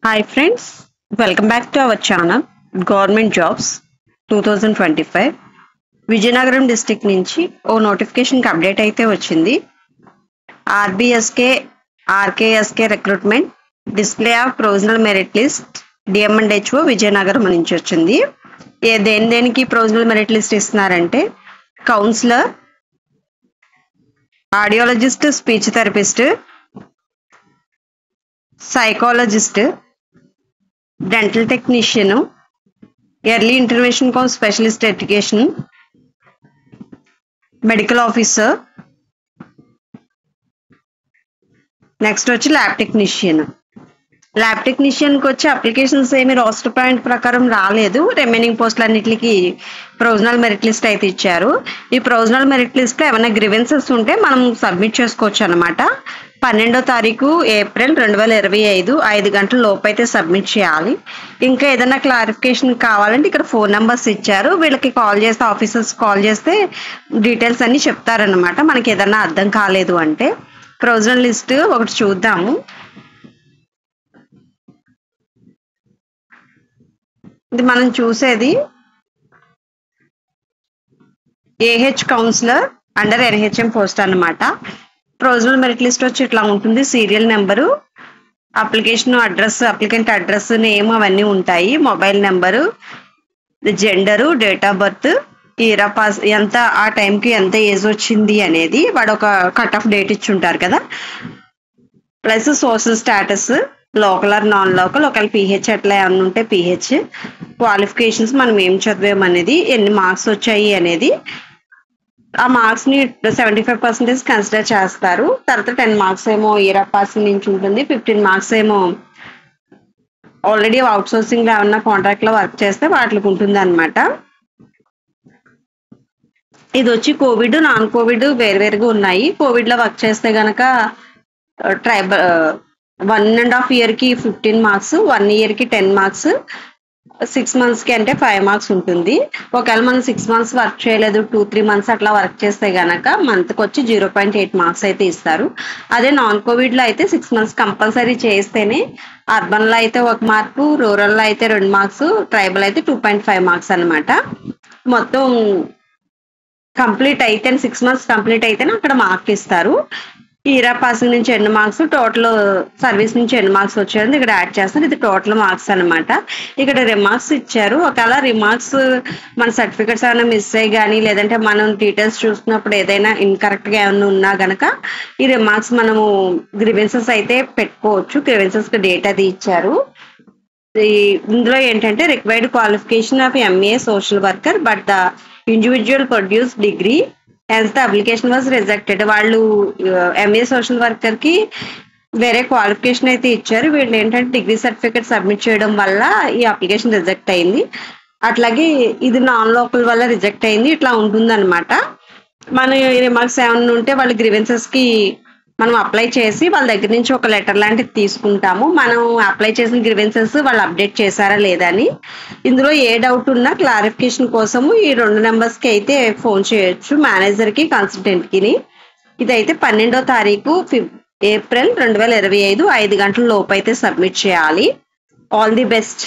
Hi friends, welcome back to our channel Government Jobs 2025. Vizianagaram district నుంచి ఓ నోటిఫికేషన్కి update అయితే వచ్చింది. RKSK recruitment display of provisional merit list DM and HO Vizianagaram నుంచి వచ్చింది. దేనికి ప్రొవిజనల్ మెరిట్ లిస్ట్ ఇస్తున్నారంటే counsellor, audiologist, speech therapist, psychologist, dental technician, early intervention cum specialist education, medical officer, next వచ్చి ల్యాబ్ టెక్నీషియన్. ల్యాబ్ టెక్నీషియన్కి వచ్చి అప్లికేషన్స్ ఏమి రోస్టర్ పాయింట్ ప్రకారం రాలేదు. రిమైనింగ్ పోస్టులన్నిటికి ప్రొవిజనల్ మెరిట్ లిస్ట్ అయితే ఇచ్చారు. ఈ ప్రొవిజనల్ మెరిట్ లిస్ట్లో ఏమైనా గ్రివెన్సెస్ ఉంటే మనం సబ్మిట్ చేసుకోవచ్చు అనమాట. 12వ తారీఖు ఏప్రిల్ 2025 5 గంటల లోపు అయితే సబ్మిట్ చేయాలి. ఇంకా ఏదైనా క్లారిఫికేషన్ కావాలంటే ఇక్కడ ఫోన్ నెంబర్స్ ఇచ్చారు. వీళ్ళకి కాల్ చేస్తే, ఆఫీసర్స్ కాల్ చేస్తే డీటెయిల్స్ అన్ని చెప్తారనమాట. మనకి ఏదైనా అర్థం కాలేదు అంటే. ప్రొవిజనల్ లిస్ట్ ఒకటి చూద్దాము. ఇది మనం చూసేది AH counsellor under NHM post అన్నమాట. ప్రొవిజనల్ మెరిట్ లిస్ట్ వచ్చి ఇట్లా ఉంటుంది. Serial number, application address, applicant address, name అవన్నీ ఉంటాయి. Mobile number, gender, date of birth, year pass, ఎంత ఆ టైంకి ఎంత ఏజ్ వచ్చింది అనేది వాడు ఒక కట్ ఆఫ్ డేట్ ఇచ్చి ఉంటారు కదా. Plus social status, local are non local, ఒకవేళ పిహెచ్ అట్లా ఏమన్నా ఉంటే పిహెచ్, క్వాలిఫికేషన్స్, మనం ఏం చదివామనేది, ఎన్ని మార్క్స్ వచ్చాయి అనేది. ఆ మార్క్స్ని 75% కన్సిడర్ చేస్తారు. తర్వాత 10 మార్క్స్ ఏమో ఇయర్ ఆఫ్ పాసింగ్ నుంచి ఉంటుంది. 15 మార్క్స్ ఏమో ఆల్రెడీ అవుట్ సోర్సింగ్ లో ఏమన్నా కాంట్రాక్ట్ లో వర్క్ చేస్తే వాటికి ఉంటుంది అనమాట. ఇది వచ్చి కోవిడ్, నాన్ కోవిడ్ వేరువేరుగా ఉన్నాయి. కోవిడ్ లో వర్క్ చేస్తే గనక ట్రైబల్ 1.5 year-కి 15 మార్క్స్, 1 year-కి 10 మార్క్స్, 6 months-కి అంటే 5 మార్క్స్ ఉంటుంది. ఒకవేళ మనం 6 months వర్క్ చేయలేదు, 2-3 months అట్లా వర్క్ చేస్తే గనక మంత్కి వచ్చి 0.8 మార్క్స్ అయితే ఇస్తారు. అదే నాన్ కోవిడ్ లో అయితే 6 months కంపల్సరీ చేస్తేనే, అర్బన్ లో అయితే 1 మార్కు, రూరల్ లో అయితే 2 మార్క్స్, ట్రైబల్ అయితే 2.5 మార్క్స్ అనమాట. మొత్తం కంప్లీట్ అయితే 6 months కంప్లీట్ అయితేనే అక్కడ మార్క్ ఇస్తారు. ఇయర్ ఆఫ్ పాసింగ్ నుంచి ఎన్ని మార్క్స్, టోటల్ సర్వీస్ నుంచి ఎన్ని మార్క్స్ వచ్చాయని ఇక్కడ యాడ్ చేస్తారు. ఇది టోటల్ మార్క్స్ అనమాట. ఇక్కడ రిమార్క్స్ ఇచ్చారు. ఒకవేళ రిమార్క్స్ మన సర్టిఫికెట్స్ ఏమైనా మిస్ అయ్యి కానీ, లేదంటే మనం డీటెయిల్స్ చూసుకున్నప్పుడు ఏదైనా ఇన్కరెక్ట్ గా ఏమైనా ఉన్నా గనక ఈ రిమార్క్స్ మనము గ్రీవెన్సెస్ అయితే పెట్టుకోవచ్చు. గ్రీవెన్సెస్ కి డేట్ అది ఇచ్చారు. ఇందులో ఏంటంటే required qualification of MA social worker but the individual produce degree as the application was rejected. వాళ్ళు ఎంఏ సోషల్ వర్కర్ కి వేరే క్వాలిఫికేషన్ అయితే ఇచ్చారు. వీళ్ళు ఏంటంటే డిగ్రీ సర్టిఫికేట్ సబ్మిట్ చేయడం వల్ల ఈ అప్లికేషన్ రిజెక్ట్ అయింది. అట్లాగే ఇది నాన్ లోకల్ వల్ల రిజెక్ట్ అయింది. ఇట్లా ఉంటుందన్నమాట. మన రిమార్క్స్ ఏమన్నా ఉంటే వాళ్ళ గ్రీవెన్సెస్ కి మనం అప్లై చేసి వాళ్ళ దగ్గర నుంచి ఒక లెటర్ లాంటిది తీసుకుంటాము. మనం అప్లై చేసిన గ్రీవెన్సెస్ వాళ్ళు అప్డేట్ చేశారా లేదా అని. ఇందులో ఏ డౌట్ ఉన్నా క్లారిఫికేషన్ కోసము ఈ 2 నెంబర్స్కి అయితే ఫోన్ చేయొచ్చు, మేనేజర్కి, కన్సల్టెంట్కి. ఇదైతే 12వ తారీఖు ఏప్రిల్ 2025 5 గంటల లోపు అయితే సబ్మిట్ చేయాలి. All the best.